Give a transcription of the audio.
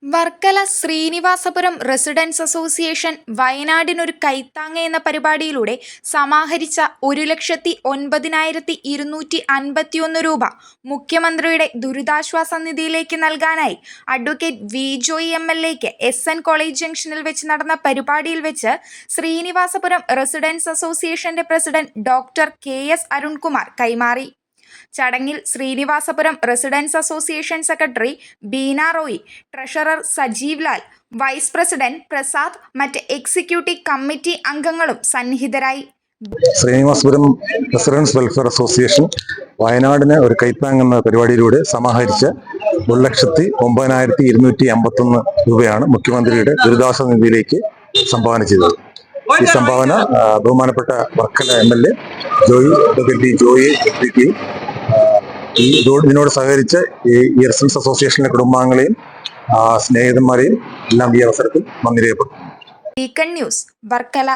Varkala Sreenivasapuram residence association വയനാടിനൊരു കൈത്താങ്ങ് എന്ന പരിപാടിയിലൂടെ സമാഹരിച്ച 1,09,251 രൂപ മുഖ്യമന്ത്രിയുടെ ദുരിതാശ്വാസ നിധിയിലേക്ക് നൽകാനായി അഡ്വക്കേറ്റ് വി ജോയി MLAക്ക് SN കോളേജ് ജംഗ്ഷനിൽ വെച്ച് നടന്ന പരിപാടിയിൽ വെച്ച് ശ്രീനിവാസപുരം റെസിഡൻസ് അസോസിയേഷന്റെ പ്രസിഡന്റ് ഡോക്ടർ KS അരുൺകുമാർ കൈമാറി. ചടങ്ങിൽ Sreenivasapuram residence association secretary Beena Roy, treasurer Sajeev Lal, vice president Prasad, മറ്റ് എക്സിക്യൂട്ടീവ് കമ്മിറ്റി അംഗങ്ങളും സന്നിഹിതരായി. ശ്രീനിവാസപുരം റെസിഡൻസ് വെൽഫെയർ അസോസിയേഷൻ വയനാടിന് ഒരു കൈത്താങ് എന്ന പരിപാടിയിലൂടെ സമാഹരിച്ച 1,09,251 രൂപയാണ് മുഖ്യമന്ത്രിയുടെ ദുരിതാശ്വാസ നിധിയിലേക്ക് സംഭാവന ചെയ്തത്. ഈ സംഭാവന ബഹുമാനപ്പെട്ട വർക്കല MLA ജോയി ഇതിനോട് സഹകരിച്ച ഈ റെസിഡൻസ് അസോസിയേഷനിലെ കുടുംബാംഗങ്ങളെയും സ്നേഹിതന്മാരെയും എല്ലാം ഈ അവസരത്തിൽ നന്ദി രേഖപ്പെടുത്തുന്നു. Beacon news, Varkala.